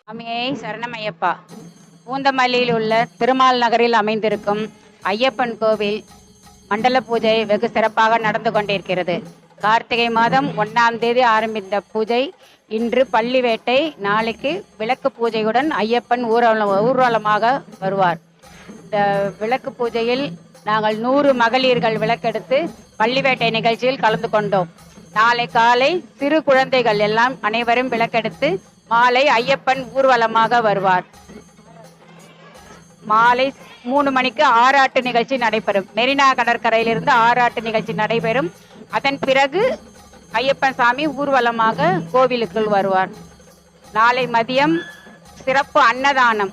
சுவாமியே சரணமையப்பா. பூந்தமல்லியில் உள்ள திருமால் நகரில் அமைந்திருக்கும் ஐயப்பன் கோவில் மண்டல பூஜை வெகு சிறப்பாக நடந்து கொண்டிருக்கிறது. கார்த்திகை மாதம் 1ஆம் தேதி ஆரம்பித்த பூஜை இன்று பள்ளி வேட்டை, நாளைக்கு விளக்கு பூஜையுடன் ஐயப்பன் ஊர்வலமாக வருவார். இந்த விளக்கு பூஜையில் நாங்கள் 100 மகளிர்கள் விளக்கெடுத்து பள்ளி வேட்டை நிகழ்ச்சியில் கலந்து கொண்டோம். நாளை காலை சிறு குழந்தைகள் எல்லாம் அனைவரும் விளக்கெடுத்து மாலை ஐயப்பன் ஊர்வலமாக வருவார். மாலை 3 மணிக்கு ஆராட்டு நிகழ்ச்சி நடைபெறும். மெரினா கடற்கரையிலிருந்து ஆராட்டு நிகழ்ச்சி நடைபெறும். அதன் பிறகு ஐயப்பன் சாமி ஊர்வலமாக கோவிலுக்குள் வருவார். நாளை மதியம் சிறப்பு அன்னதானம்,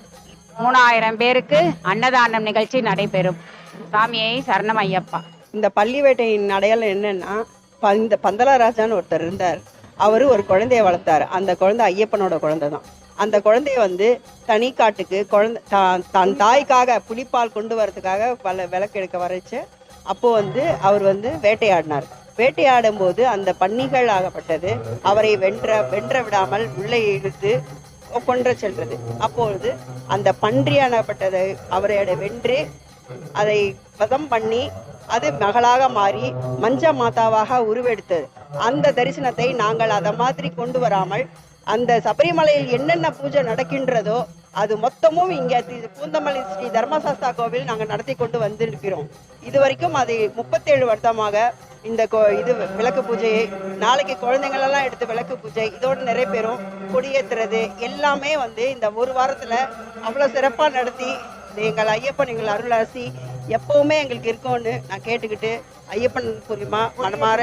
3000 பேருக்கு அன்னதானம் நிகழ்ச்சி நடைபெறும். சாமியை சரணம் ஐயப்பா. இந்த பள்ளி வேட்டையின் அடையாளம் என்னன்னா, இந்த பந்தலராஜான்னு ஒருத்தர் இருந்தார். அவர் ஒரு குழந்தைய வளர்த்தார். அந்த குழந்தை ஐயப்பனோட குழந்தை தான். அந்த குழந்தைய தனி காட்டுக்கு தன் தாய்க்காக புலிப்பால் கொண்டு வரதுக்காக விளக்கு எடுக்க வரைச்சு. அப்போ அவர் வேட்டையாடினார். வேட்டையாடும் போது அந்த பன்னிகள் ஆகப்பட்டது அவரை வென்ற விடாமல் உள்ளே இழுத்து கொன்ற சென்றது. அப்பொழுது அந்த பன்றியானப்பட்டதை அவரை வென்று அதை வதம் பண்ணி அது மகளாக மாறி மஞ்ச மாதாவாக உருவெடுத்தது. அந்த தரிசனத்தை நாங்கள் அதை மாதிரி கொண்டு வராமல், அந்த சபரிமலையில் என்னென்ன பூஜை நடக்கின்றதோ அது மொத்தமும் இங்கே பூந்தமல்லி ஸ்ரீ தர்மசாஸ்தா கோவில் நாங்கள் நடத்தி கொண்டு வந்திருக்கிறோம். இது வரைக்கும் அது 37 வருடமாக இந்த இது விளக்கு பூஜையை, நாளைக்கு குழந்தைங்களெல்லாம் எடுத்து விளக்கு பூஜை இதோடு நிறைவேறும். கொடியேற்றுறது எல்லாமே இந்த ஒரு வாரத்தில் அவ்வளோ சிறப்பாக நடத்தி எங்கள் ஐயப்பன் எங்கள் அருளாசி எப்பவுமே எங்களுக்கு இருக்கும்னு நான் கேட்டுக்கிட்டு ஐயப்பன் புரியுமா மனமாற